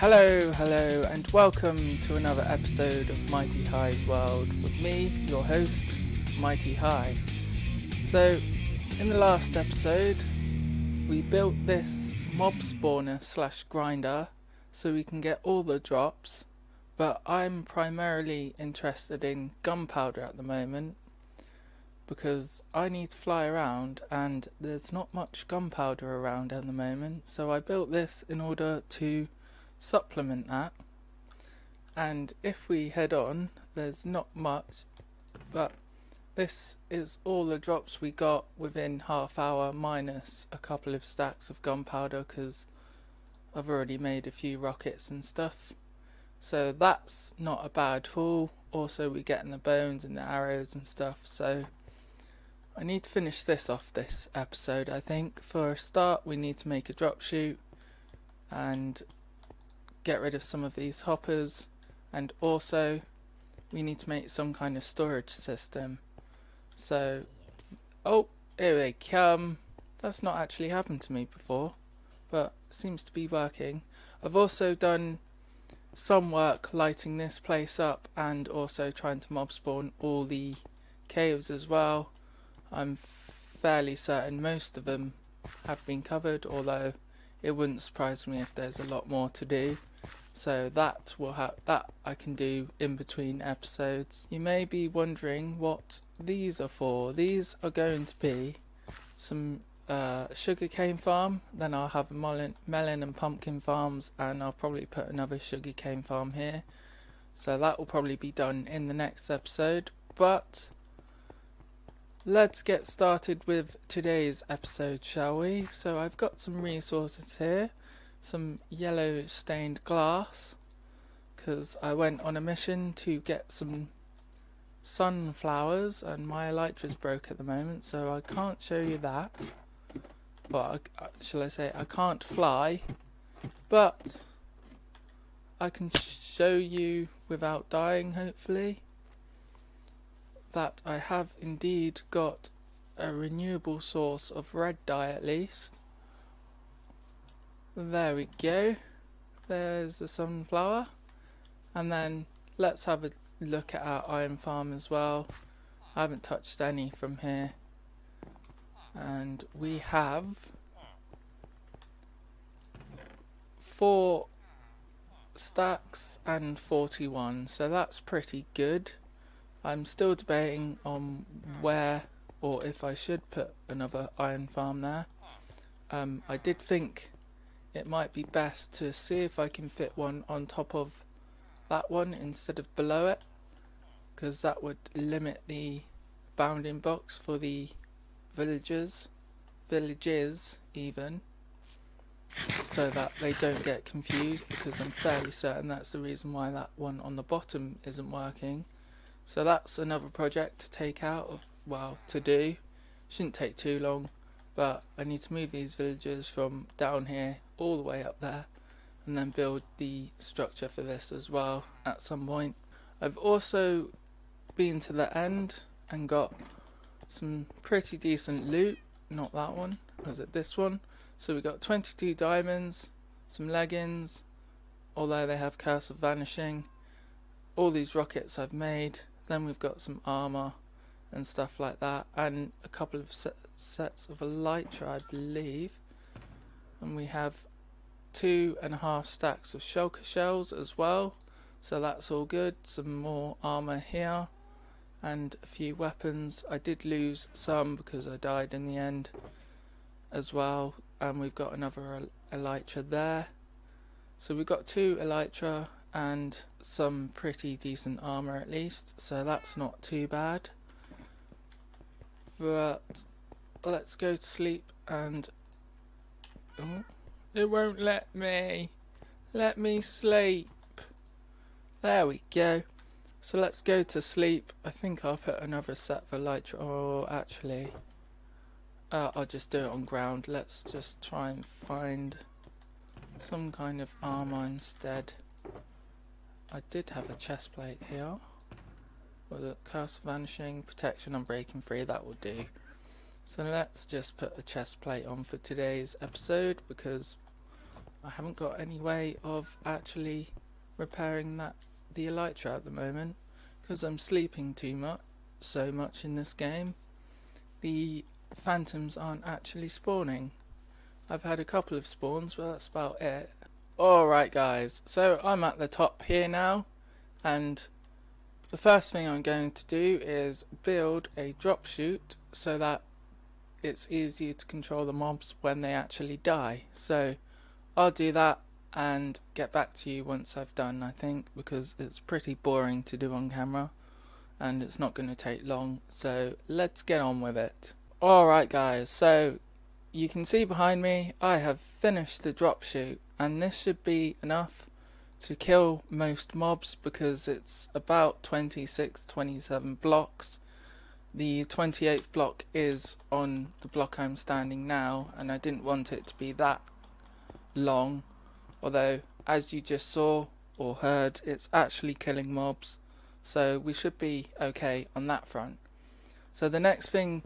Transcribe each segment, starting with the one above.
Hello, and welcome to another episode of MightyHigh's World with me, your host, Mighty High. So, in the last episode, we built this mob spawner / grinder so we can get all the drops, but I'm primarily interested in gunpowder at the moment because I need to fly around and there's not much gunpowder around at the moment, so I built this in order to supplement that. And if we head on, there's not much, but this is all the drops we got within half hour minus a couple of stacks of gunpowder because I've already made a few rockets and stuff, so that's not a bad haul. Also we getting the bones and the arrows and stuff, so I need to finish this off this episode. I think for a start we need to make a drop chute and get rid of some of these hoppers, and also we need to make some kind of storage system. So, oh, here they come. That's not actually happened to me before, but seems to be working. I've also done some work lighting this place up and also trying to mob spawn all the caves as well. I'm fairly certain most of them have been covered, although it wouldn't surprise me if there's a lot more to do. So that I can do in between episodes. You may be wondering what these are for. These are going to be some sugarcane farm, then I'll have melon and pumpkin farms, and I'll probably put another sugarcane farm here. So that will probably be done in the next episode, but let's get started with today's episode, shall we? So I've got some resources here. Some yellow stained glass, because I went on a mission to get some sunflowers and my elytra's broke at the moment, so I can't show you that. But shall I say I can't fly, but I can show you without dying, hopefully, that I have indeed got a renewable source of red dye at least. There we go, there's the sunflower, and then let's have a look at our iron farm as well. I haven't touched any from here, and we have 4 stacks and 41, so that's pretty good. I'm still debating on where or if I should put another iron farm there. I did think it might be best to see if I can fit one on top of that one instead of below it, because that would limit the bounding box for the villages even, so that they don't get confused, because I'm fairly certain that's the reason why that one on the bottom isn't working. So that's another project to take out, well, to do. Shouldn't take too long, but I need to move these villagers from down here all the way up there and then build the structure for this as well at some point. I've also been to the end and got some pretty decent loot. Not that one, was it this one? So we got 22 diamonds, some leggings, although they have Curse of Vanishing, all these rockets I've made, then we've got some armor and stuff like that, and a couple of sets of elytra, I believe, and we have 2.5 stacks of shulker shells as well, so that's all good. Some more armor here and a few weapons. I did lose some because I died in the end as well, and we've got another elytra there, so we've got 2 elytra and some pretty decent armor at least, so that's not too bad. But let's go to sleep, and oh, it won't let me sleep. There we go. So let's go to sleep. I think I'll put another set of elytra, or actually I'll just do it on ground. Let's just try and find some kind of armor instead. I did have a chest plate here with a Curse of Vanishing, Protection, Unbreaking Free, that will do. So let's just put a chest plate on for today's episode, because I haven't got any way of actually repairing the elytra at the moment because I'm sleeping so much in this game. The phantoms aren't actually spawning. I've had a couple of spawns, but that's about it. Alright guys, so I'm at the top here now, and the first thing I'm going to do is build a drop chute so that it's easier to control the mobs when they actually die. So I'll do that and get back to you once I've done, I think, because it's pretty boring to do on camera and it's not going to take long, so let's get on with it. Alright guys, so you can see behind me I have finished the drop chute, and this should be enough to kill most mobs because it's about 26-27 blocks. The 28th block is on the block I'm standing now, and I didn't want it to be that long, although as you just saw or heard, it's actually killing mobs, so we should be okay on that front. So the next thing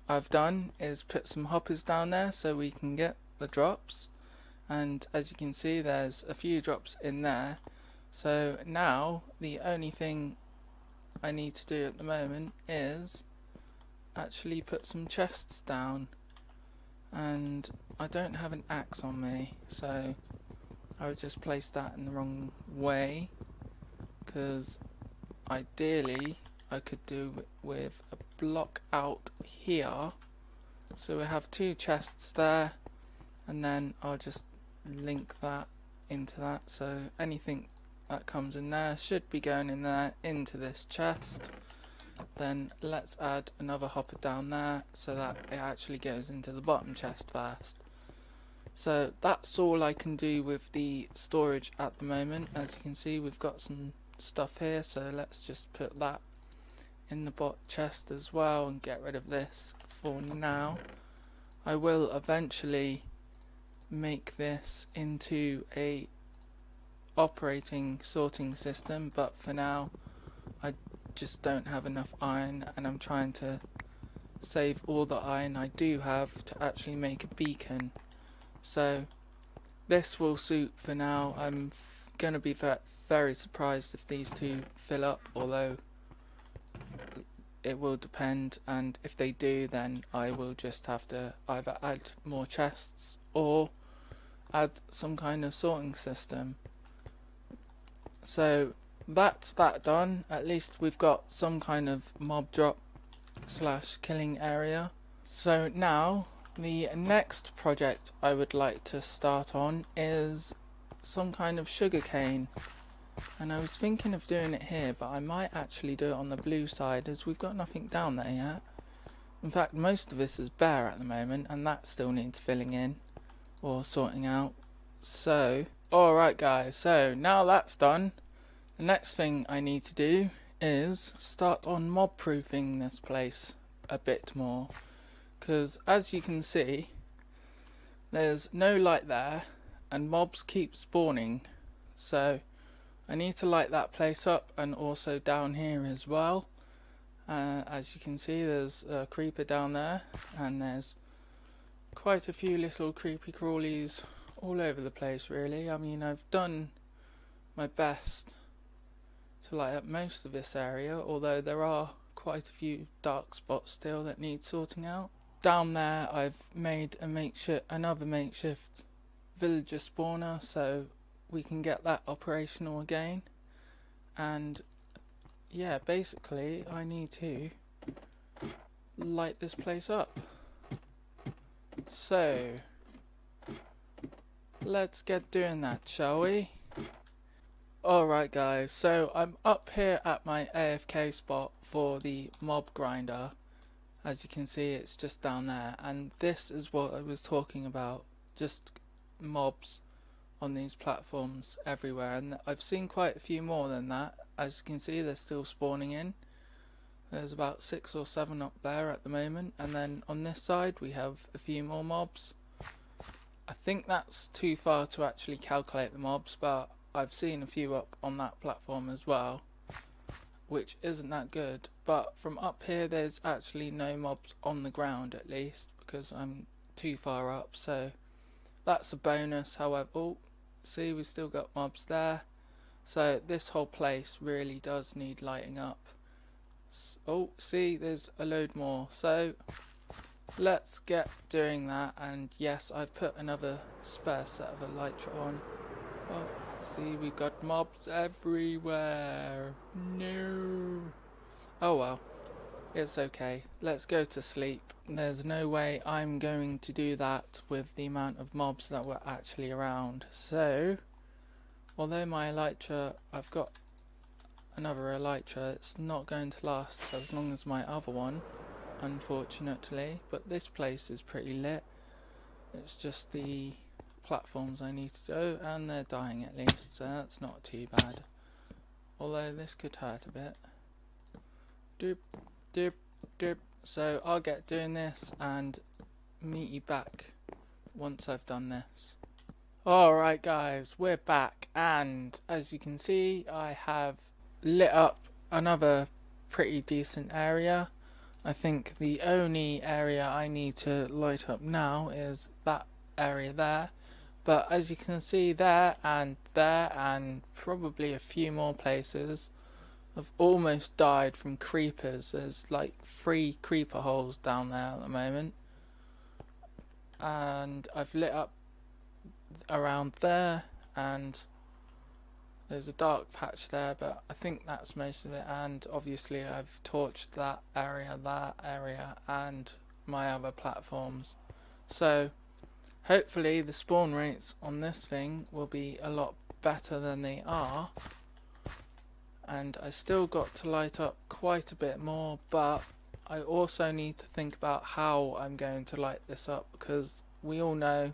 I've done is put some hoppers down there so we can get the drops, and as you can see there's a few drops in there. So now the only thing I need to do at the moment is actually put some chests down, and I don't have an axe on me, so I would just place that in the wrong way, because ideally I could do it with a block out here, so we have two chests there, and then I'll just link that into that, so anything that comes in there should be going in there into this chest. Then let's add another hopper down there so that it actually goes into the bottom chest first. So that's all I can do with the storage at the moment. As you can see, we've got some stuff here, so let's just put that in the bot chest as well and get rid of this for now. I will eventually make this into a operating sorting system, but for now I just don't have enough iron, and I'm trying to save all the iron I do have to actually make a beacon. So this will suit for now. I'm going to be very surprised if these two fill up, although it will depend, and if they do then I will just have to either add more chests or add some kind of sorting system. So that's that done. At least we've got some kind of mob drop / killing area. So now the next project I would like to start on is some kind of sugarcane, and I was thinking of doing it here, but I might actually do it on the blue side as we've got nothing down there yet. In fact, most of this is bare at the moment, and that still needs filling in or sorting out. So alright guys, so now that's done, the next thing I need to do is start on mob proofing this place a bit more, because as you can see there's no light there and mobs keep spawning, so I need to light that place up, and also down here as well. As you can see there's a creeper down there, and there's quite a few little creepy crawlies all over the place really. I mean, I've done my best to light up most of this area, although there are quite a few dark spots still that need sorting out. Down there I've made another makeshift villager spawner so we can get that operational again, and yeah, basically I need to light this place up. So let's get doing that, shall we? Alright guys, so I'm up here at my AFK spot for the mob grinder. As you can see, it's just down there, and this is what I was talking about, just mobs on these platforms everywhere, and I've seen quite a few more than that. As you can see, they're still spawning in. There's about 6 or 7 up there at the moment, and then on this side we have a few more mobs. I think that's too far to actually calculate the mobs, but I've seen a few up on that platform as well, which isn't that good. But from up here there's actually no mobs on the ground, at least, because I'm too far up, so that's a bonus. However, oh, see, we still got mobs there. So this whole place really does need lighting up. Oh, see, there's a load more. So let's get doing that. And yes, I've put another spare set of elytra on. Oh, see, we've got mobs everywhere. No. Oh well, it's okay. Let's go to sleep. There's no way I'm going to do that with the amount of mobs that were actually around. So, although my elytra, I've got another elytra, it's not going to last as long as my other one, unfortunately. But this place is pretty lit. It's just the platforms I need to do, and they're dying at least, so that's not too bad. Although this could hurt a bit. Doop, doop, doop. So I'll get doing this and meet you back once I've done this. Alright guys, we're back, and as you can see I have lit up another pretty decent area. I think the only area I need to light up now is that area there. But as you can see, there and probably a few more places have almost died from creepers. There's like 3 creeper holes down there at the moment. And I've lit up around there, and there's a dark patch there, but I think that's most of it. And obviously I've torched that area, and my other platforms. So hopefully the spawn rates on this thing will be a lot better than they are. And I still got to light up quite a bit more, but I also need to think about how I'm going to light this up, because we all know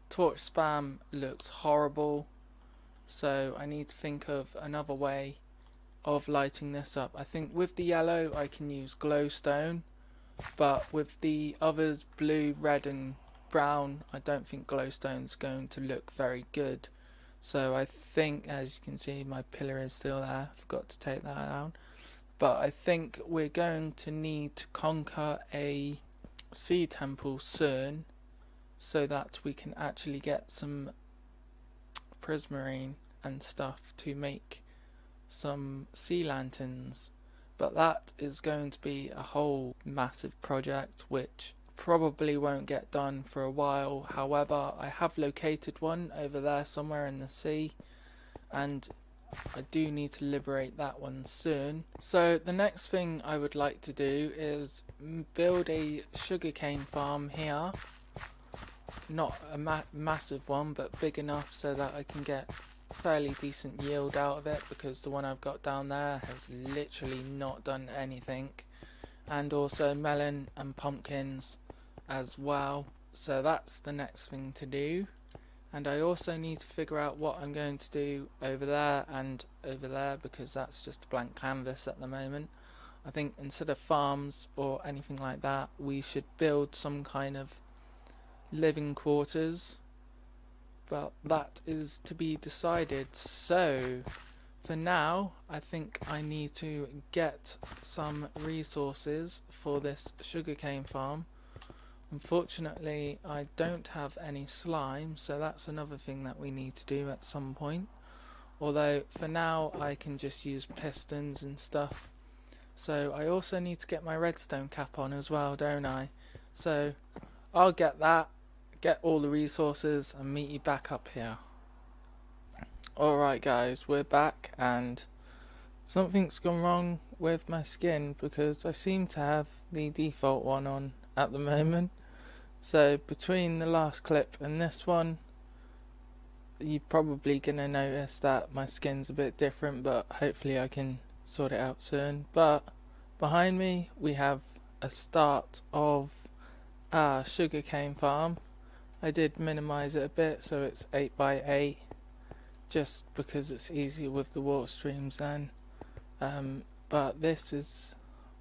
torch spam looks horrible. So I need to think of another way of lighting this up. I think with the yellow I can use glowstone, but with the others, blue, red and brown, I don't think glowstone's going to look very good. So I think, as you can see, my pillar is still there. I forgot to take that down. But I think we're going to need to conquer a sea temple soon, so that we can actually get some prismarine and stuff to make some sea lanterns. But that is going to be a whole massive project, which probably won't get done for a while. However, I have located one over there somewhere in the sea, and I do need to liberate that one soon. So the next thing I would like to do is build a sugarcane farm here. Not a massive one, but big enough so that I can get fairly decent yield out of it, because the one I've got down there has literally not done anything. And also melon and pumpkins as well. So that's the next thing to do. And I also need to figure out what I'm going to do over there and over there, because that's just a blank canvas at the moment. I think instead of farms or anything like that, we should build some kind of living quarters, but that is to be decided. So for now I think I need to get some resources for this sugarcane farm. Unfortunately I don't have any slime, so that's another thing that we need to do at some point. Although for now I can just use pistons and stuff. So I also need to get my redstone cap on as well, don't I? So I'll get that, get all the resources and meet you back up here. Alright guys, we're back, and something's gone wrong with my skin, because I seem to have the default one on at the moment. So between the last clip and this one, you're probably gonna notice that my skin's a bit different, but hopefully I can sort it out soon. But behind me we have a start of our sugarcane farm. I did minimize it a bit so it's 8x8, just because it's easier with the water streams then. But this is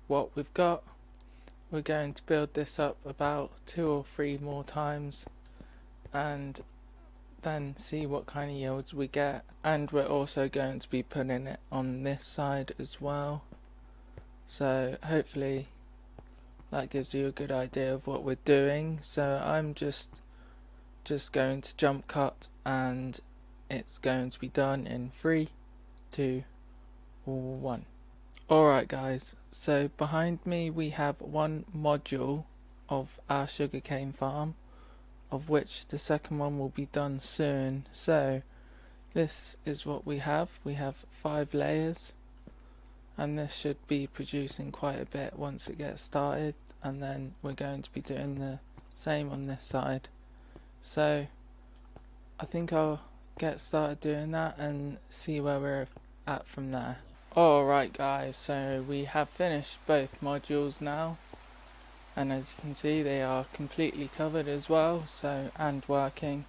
what we've got. We're going to build this up about 2 or 3 more times and then see what kind of yields we get. And we're also going to be putting it on this side as well, so hopefully that gives you a good idea of what we're doing. So I'm just going to jump cut and it's going to be done in 3, 2, 1. Alright guys, so behind me we have one module of our sugarcane farm, of which the second one will be done soon. So this is what we have. We have 5 layers, and this should be producing quite a bit once it gets started, and then we're going to be doing the same on this side. So I think I'll get started doing that and see where we're at from there. Alright guys, so we have finished both modules now, and as you can see they are completely covered as well, so and working,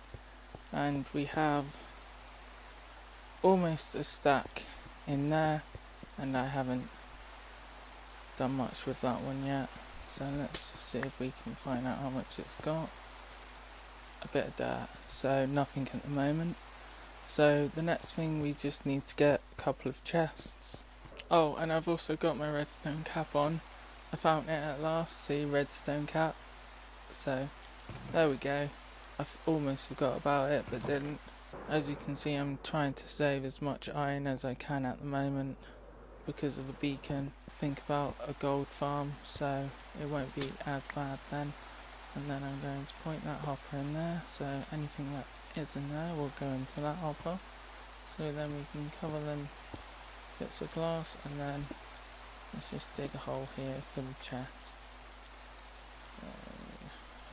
and we have almost a stack in there, and I haven't done much with that one yet, so let's just see if we can find out how much it's got. A bit of dirt, so nothing at the moment. So the next thing, we just need to get a couple of chests. Oh, and I've also got my redstone cap on. I found it at last. See, redstone cap. So there we go. I almost forgot about it but didn't. As you can see, I'm trying to save as much iron as I can at the moment because of a beacon. Think about a gold farm, so it won't be as bad then. And then I'm going to point that hopper in there, so anything that is in there will go into that hopper. So then we can cover them bits of glass, and then let's just dig a hole here for the chest.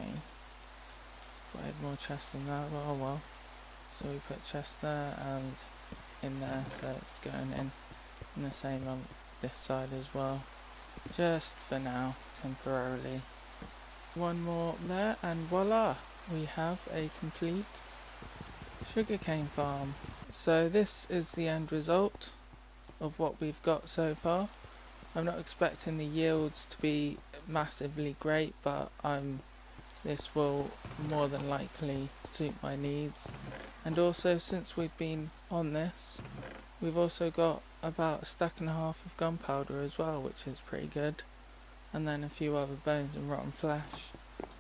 Okay. Got 8 more chests than that, but oh well. So we put chest there and in there, so it's going in the same on this side as well. Just for now, temporarily. One more there, and voila! We have a complete sugarcane farm. So this is the end result of what we've got so far. I'm not expecting the yields to be massively great, but this will more than likely suit my needs. And also, since we've been on this, we've also got about 1.5 stacks of gunpowder as well, which is pretty good, and then a few other bones and rotten flesh,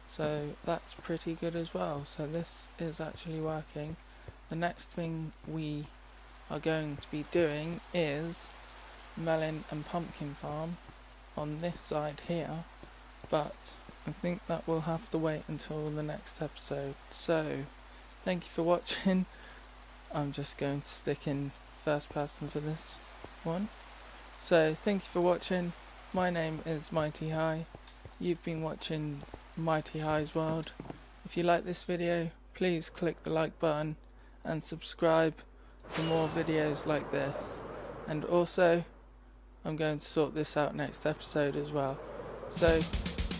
so that's pretty good as well. So this is actually working. The next thing we are going to be doing is melon and pumpkin farm on this side here, but I think that will have to wait until the next episode. So thank you for watching. I'm just going to stick in first person for this one. So thank you for watching. My name is MightyHigh. You've been watching MightyHigh's World. If you like this video, please click the like button and subscribe for more videos like this. And also, I'm going to sort this out next episode as well. So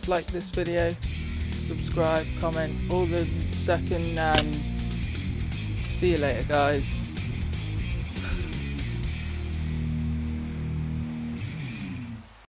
like this video, subscribe, comment, all the second, and see you later guys.